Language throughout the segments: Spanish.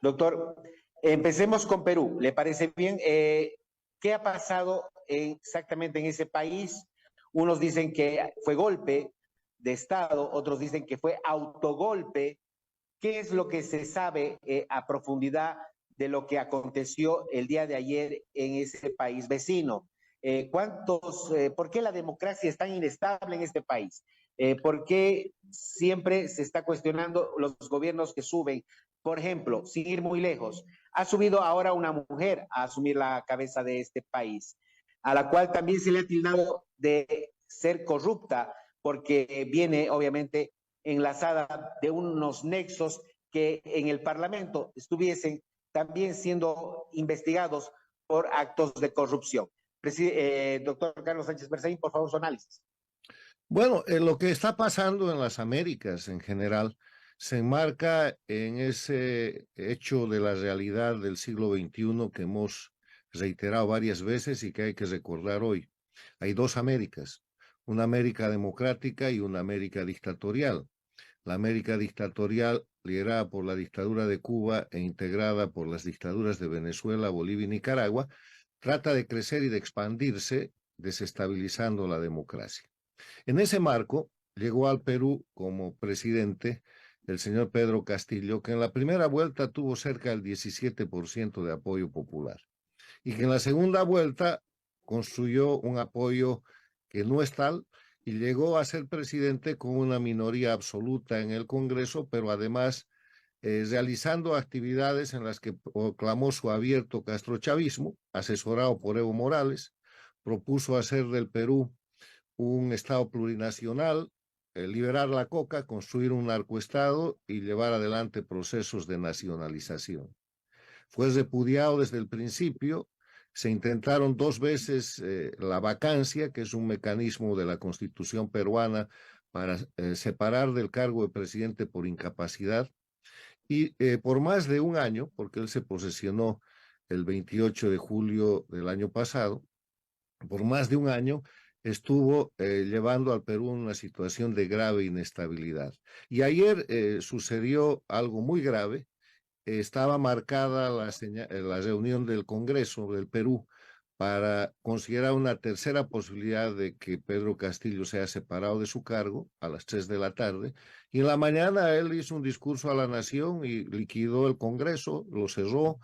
Doctor, empecemos con Perú. ¿Le parece bien? ¿Qué ha pasado exactamente en ese país? Unos dicen que fue golpe de Estado, otros dicen que fue autogolpe. ¿Qué es lo que se sabe a profundidad de lo que aconteció el día de ayer en ese país vecino? ¿Por qué la democracia es tan inestable en este país? ¿Por qué siempre se está cuestionando los gobiernos que suben? Por ejemplo, sin ir muy lejos, ha subido ahora una mujer a asumir la cabeza de este país, a la cual también se le ha tildado de ser corrupta, porque viene obviamente enlazada de unos nexos que en el Parlamento estuviesen también siendo investigados por actos de corrupción. Doctor Carlos Sánchez Berzaín, por favor, su análisis. Bueno, lo que está pasando en las Américas en general se enmarca en ese hecho de la realidad del siglo XXI que hemos reiterado varias veces y que hay que recordar hoy. Hay dos Américas, una América democrática y una América dictatorial. La América dictatorial, liderada por la dictadura de Cuba e integrada por las dictaduras de Venezuela, Bolivia y Nicaragua, trata de crecer y de expandirse, desestabilizando la democracia. En ese marco, llegó al Perú como presidente el señor Pedro Castillo, que en la primera vuelta tuvo cerca del 17% de apoyo popular y que en la segunda vuelta construyó un apoyo que no es tal y llegó a ser presidente con una minoría absoluta en el Congreso, pero además realizando actividades en las que proclamó su abierto castrochavismo, asesorado por Evo Morales, propuso hacer del Perú un Estado plurinacional, liberar la coca, construir un narcoestado y llevar adelante procesos de nacionalización. Fue repudiado desde el principio, se intentaron dos veces la vacancia, que es un mecanismo de la Constitución peruana para separar del cargo de presidente por incapacidad, y por más de un año, porque él se posesionó el 28 de julio del año pasado, por más de un año estuvo llevando al Perú una situación de grave inestabilidad. Y ayer sucedió algo muy grave. Estaba marcada la reunión del Congreso del Perú para considerar una tercera posibilidad de que Pedro Castillo sea separado de su cargo a las 3 de la tarde. Y en la mañana él hizo un discurso a la nación y liquidó el Congreso, lo cerró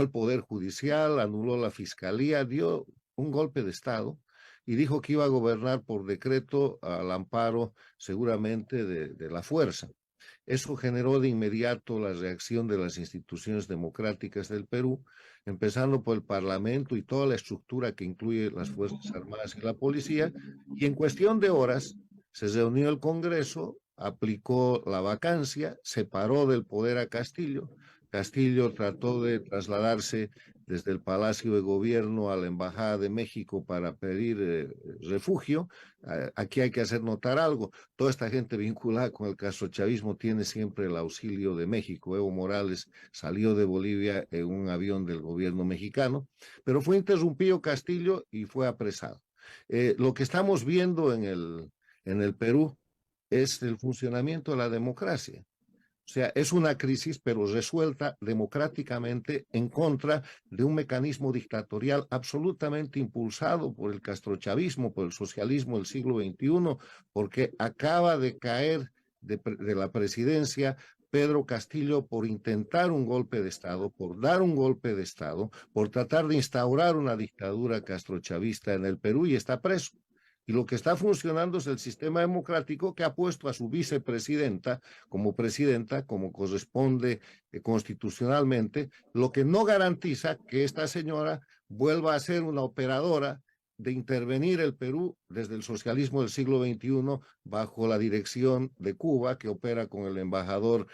el Poder Judicial, anuló la Fiscalía, dio un golpe de Estado y dijo que iba a gobernar por decreto al amparo seguramente de la fuerza. Eso generó de inmediato la reacción de las instituciones democráticas del Perú, empezando por el Parlamento y toda la estructura que incluye las Fuerzas Armadas y la policía, y en cuestión de horas se reunió el Congreso, aplicó la vacancia, separó del poder a Castillo. Castillo trató de trasladarse desde el Palacio de Gobierno a la Embajada de México para pedir refugio. Aquí hay que hacer notar algo. Toda esta gente vinculada con el castrochavismo tiene siempre el auxilio de México. Evo Morales salió de Bolivia en un avión del gobierno mexicano, pero fue interrumpido Castillo y fue apresado. Lo que estamos viendo en el Perú es el funcionamiento de la democracia. O sea, es una crisis, pero resuelta democráticamente en contra de un mecanismo dictatorial absolutamente impulsado por el castrochavismo, por el socialismo del siglo XXI, porque acaba de caer de la presidencia Pedro Castillo por intentar un golpe de Estado, por dar un golpe de Estado, por tratar de instaurar una dictadura castrochavista en el Perú y está preso. Y lo que está funcionando es el sistema democrático que ha puesto a su vicepresidenta, como corresponde constitucionalmente, lo que no garantiza que esta señora vuelva a ser una operadora de intervenir el Perú desde el socialismo del siglo XXI bajo la dirección de Cuba, que opera con el embajador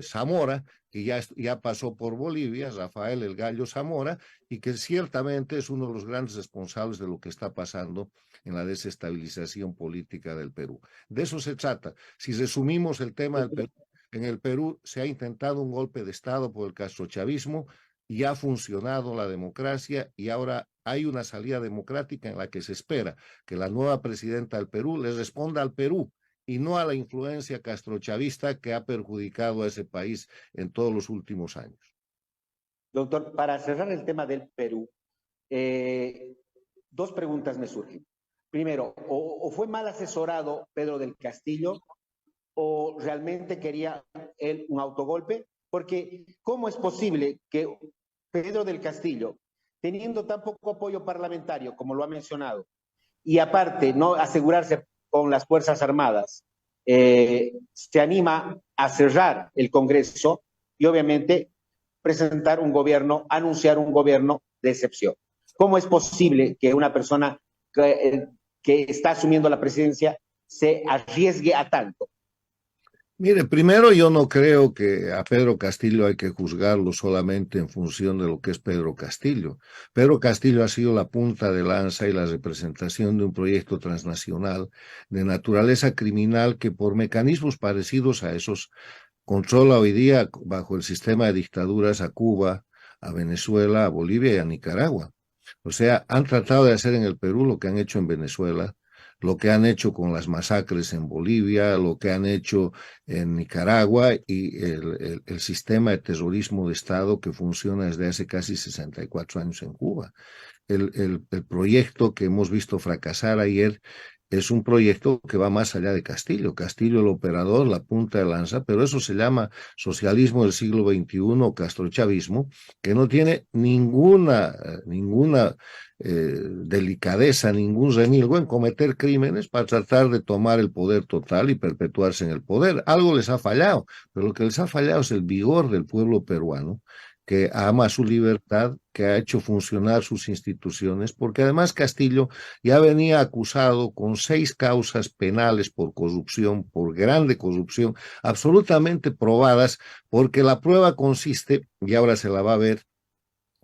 Zamora, que ya pasó por Bolivia, Rafael El Gallo Zamora, y que ciertamente es uno de los grandes responsables de lo que está pasando en la desestabilización política del Perú. De eso se trata. Si resumimos el tema del Perú, en el Perú se ha intentado un golpe de Estado por el castrochavismo y ha funcionado la democracia y ahora hay una salida democrática en la que se espera que la nueva presidenta del Perú le responda al Perú y no a la influencia castrochavista que ha perjudicado a ese país en todos los últimos años. Doctor, para cerrar el tema del Perú, dos preguntas me surgen. Primero, o fue mal asesorado Pedro del Castillo o realmente quería él un autogolpe, porque ¿cómo es posible que Pedro del Castillo, teniendo tan poco apoyo parlamentario como lo ha mencionado, y aparte no asegurarse con las Fuerzas Armadas, se anima a cerrar el Congreso y obviamente presentar un gobierno, anunciar un gobierno de excepción? ¿Cómo es posible que una persona que está asumiendo la presidencia se arriesgue a tanto? Mire, primero yo no creo que a Pedro Castillo hay que juzgarlo solamente en función de lo que es Pedro Castillo. Pedro Castillo ha sido la punta de lanza y la representación de un proyecto transnacional de naturaleza criminal que por mecanismos parecidos a esos controla hoy día bajo el sistema de dictaduras a Cuba, a Venezuela, a Bolivia y a Nicaragua. O sea, han tratado de hacer en el Perú lo que han hecho en Venezuela, lo que han hecho con las masacres en Bolivia, lo que han hecho en Nicaragua y el sistema de terrorismo de Estado que funciona desde hace casi 64 años en Cuba. El proyecto que hemos visto fracasar ayer es un proyecto que va más allá de Castillo. Castillo, el operador, la punta de lanza, pero eso se llama socialismo del siglo XXI o castrochavismo, que no tiene ninguna delicadeza, ningún remilgo en cometer crímenes para tratar de tomar el poder total y perpetuarse en el poder. Algo les ha fallado, pero lo que les ha fallado es el vigor del pueblo peruano, que ama su libertad, que ha hecho funcionar sus instituciones, porque además Castillo ya venía acusado con 6 causas penales por corrupción, por grande corrupción, absolutamente probadas, porque la prueba consiste, y ahora se la va a ver,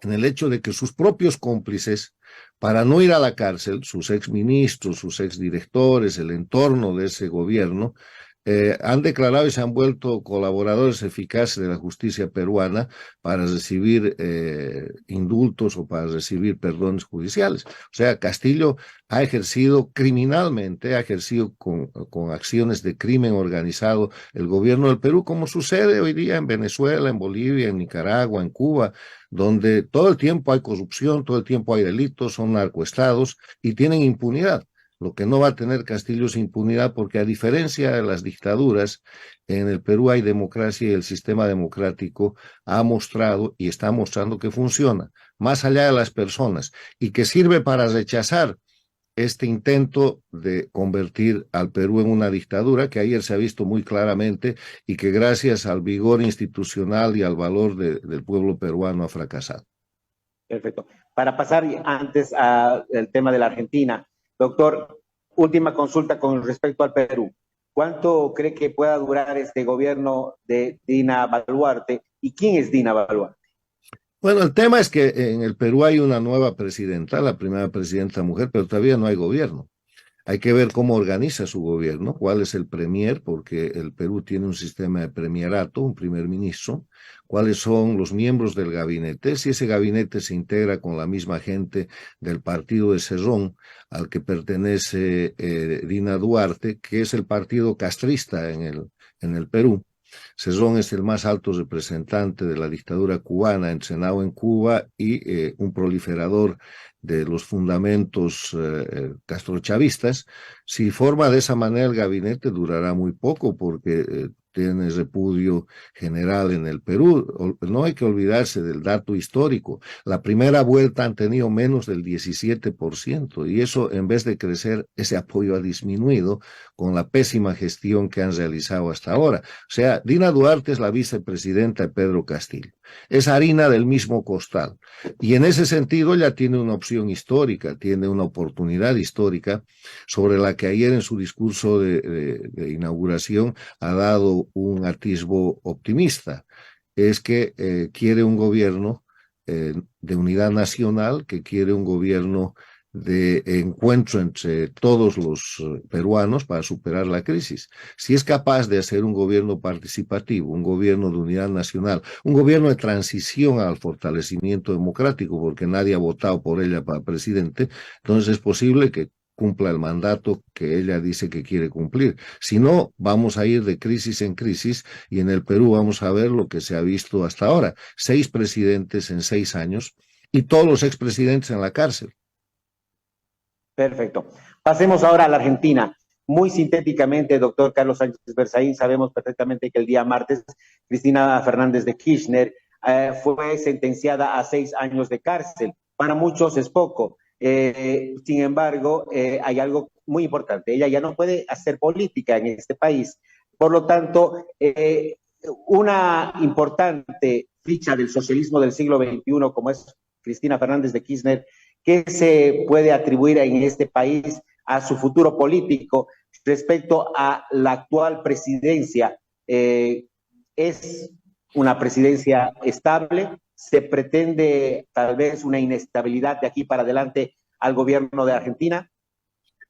en el hecho de que sus propios cómplices, para no ir a la cárcel, sus exministros, sus exdirectores, el entorno de ese gobierno, han declarado y se han vuelto colaboradores eficaces de la justicia peruana para recibir indultos o para recibir perdones judiciales. O sea, Castillo ha ejercido criminalmente, ha ejercido con acciones de crimen organizado el gobierno del Perú, como sucede hoy día en Venezuela, en Bolivia, en Nicaragua, en Cuba, donde todo el tiempo hay corrupción, todo el tiempo hay delitos, son narcoestados y tienen impunidad. Lo que no va a tener Castillo es impunidad, porque a diferencia de las dictaduras, en el Perú hay democracia y el sistema democrático ha mostrado y está mostrando que funciona, más allá de las personas, y que sirve para rechazar este intento de convertir al Perú en una dictadura que ayer se ha visto muy claramente y que gracias al vigor institucional y al valor del pueblo peruano ha fracasado. Perfecto. Para pasar antes al tema de la Argentina, doctor, última consulta con respecto al Perú. ¿Cuánto cree que pueda durar este gobierno de Dina Boluarte? ¿Y quién es Dina Boluarte? Bueno, el tema es que en el Perú hay una nueva presidenta, la primera presidenta mujer, pero todavía no hay gobierno. Hay que ver cómo organiza su gobierno, cuál es el premier, porque el Perú tiene un sistema de premierato, un primer ministro, cuáles son los miembros del gabinete, si ese gabinete se integra con la misma gente del partido de Cerrón, al que pertenece Dina Duarte, que es el partido castrista en el Perú. Cerrón es el más alto representante de la dictadura cubana, entrenado en Cuba y un proliferador de los fundamentos castrochavistas. Si forma de esa manera el gabinete, durará muy poco porque tiene repudio general en el Perú. No hay que olvidarse del dato histórico. La primera vuelta han tenido menos del 17% y eso, en vez de crecer, ese apoyo ha disminuido con la pésima gestión que han realizado hasta ahora. O sea, Dina Duarte es la vicepresidenta de Pedro Castillo. Es harina del mismo costal. Y en ese sentido ya tiene una opción histórica, tiene una oportunidad histórica sobre la que ayer en su discurso de inauguración ha dado un atisbo optimista. Es que quiere un gobierno de unidad nacional, que quiere un gobierno de encuentro entre todos los peruanos para superar la crisis. Si es capaz de hacer un gobierno participativo, un gobierno de unidad nacional, un gobierno de transición al fortalecimiento democrático, porque nadie ha votado por ella para presidente, entonces es posible que cumpla el mandato que ella dice que quiere cumplir. Si no, vamos a ir de crisis en crisis y en el Perú vamos a ver lo que se ha visto hasta ahora. 6 presidentes en 6 años y todos los expresidentes en la cárcel. Perfecto. Pasemos ahora a la Argentina. Muy sintéticamente, doctor Carlos Sánchez Berzaín, sabemos perfectamente que el día martes Cristina Fernández de Kirchner fue sentenciada a 6 años de cárcel. Para muchos es poco. Sin embargo, hay algo muy importante. Ella ya no puede hacer política en este país. Por lo tanto, una importante ficha del socialismo del siglo XXI, como es Cristina Fernández de Kirchner, ¿qué se puede atribuir en este país a su futuro político respecto a la actual presidencia? ¿Es una presidencia estable? ¿Se pretende tal vez una inestabilidad de aquí para adelante al gobierno de Argentina?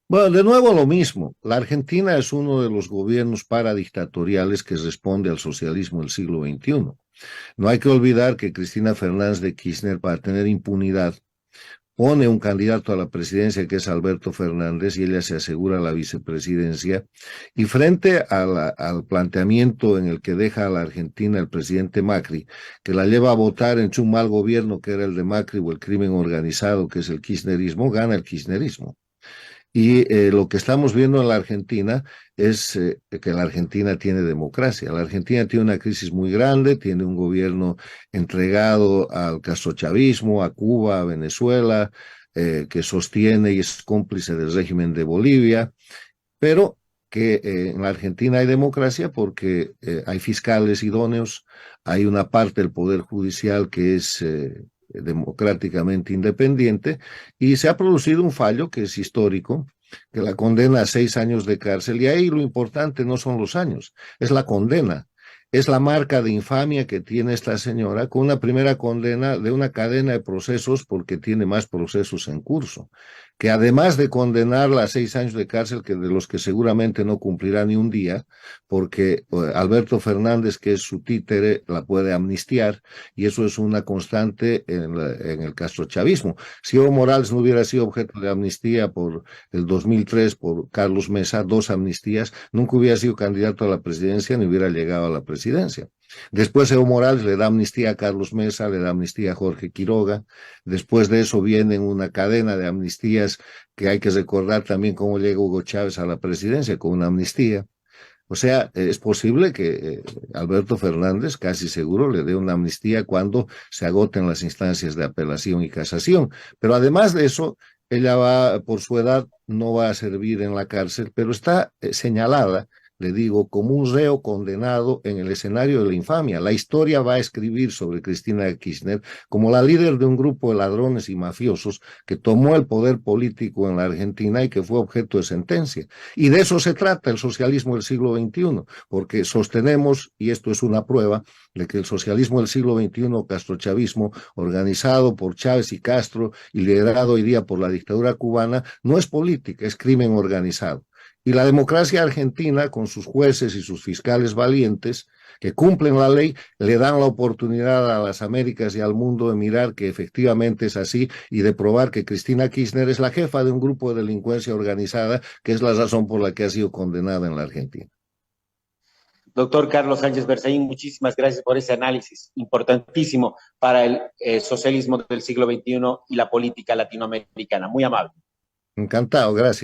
Bueno, de nuevo lo mismo. La Argentina es uno de los gobiernos paradictatoriales que responde al socialismo del siglo XXI. No hay que olvidar que Cristina Fernández de Kirchner, para tener impunidad, pone un candidato a la presidencia que es Alberto Fernández y ella se asegura la vicepresidencia. Y frente al planteamiento en el que deja a la Argentina el presidente Macri, que la lleva a votar entre un mal gobierno que era el de Macri o el crimen organizado que es el kirchnerismo, gana el kirchnerismo. Y lo que estamos viendo en la Argentina es que la Argentina tiene democracia. La Argentina tiene una crisis muy grande, tiene un gobierno entregado al castrochavismo, a Cuba, a Venezuela, que sostiene y es cómplice del régimen de Bolivia, pero que en la Argentina hay democracia porque hay fiscales idóneos, hay una parte del Poder Judicial que es democráticamente independiente y se ha producido un fallo que es histórico, que la condena a 6 años de cárcel y ahí lo importante no son los años, es la condena. Es la marca de infamia que tiene esta señora con una primera condena de una cadena de procesos porque tiene más procesos en curso, que además de condenarla a 6 años de cárcel, que de los que seguramente no cumplirá ni un día, porque Alberto Fernández, que es su títere, la puede amnistiar, y eso es una constante en el castrochavismo. Si Evo Morales no hubiera sido objeto de amnistía por el 2003 por Carlos Mesa, 2 amnistías, nunca hubiera sido candidato a la presidencia ni hubiera llegado a la presidencia. Después Evo Morales le da amnistía a Carlos Mesa, le da amnistía a Jorge Quiroga. Después de eso viene una cadena de amnistías que hay que recordar también cómo llega Hugo Chávez a la presidencia con una amnistía. O sea, es posible que Alberto Fernández, casi seguro, le dé una amnistía cuando se agoten las instancias de apelación y casación. Pero además de eso, ella va, por su edad, no va a servir en la cárcel, pero está señalada, le digo, como un reo condenado en el escenario de la infamia. La historia va a escribir sobre Cristina Kirchner como la líder de un grupo de ladrones y mafiosos que tomó el poder político en la Argentina y que fue objeto de sentencia. Y de eso se trata el socialismo del siglo XXI, porque sostenemos, y esto es una prueba, de que el socialismo del siglo XXI, castrochavismo, organizado por Chávez y Castro y liderado hoy día por la dictadura cubana, no es política, es crimen organizado. Y la democracia argentina, con sus jueces y sus fiscales valientes, que cumplen la ley, le dan la oportunidad a las Américas y al mundo de mirar que efectivamente es así y de probar que Cristina Kirchner es la jefa de un grupo de delincuencia organizada, que es la razón por la que ha sido condenada en la Argentina. Doctor Carlos Sánchez Berzaín, muchísimas gracias por ese análisis importantísimo para el socialismo del siglo XXI y la política latinoamericana. Muy amable. Encantado, gracias.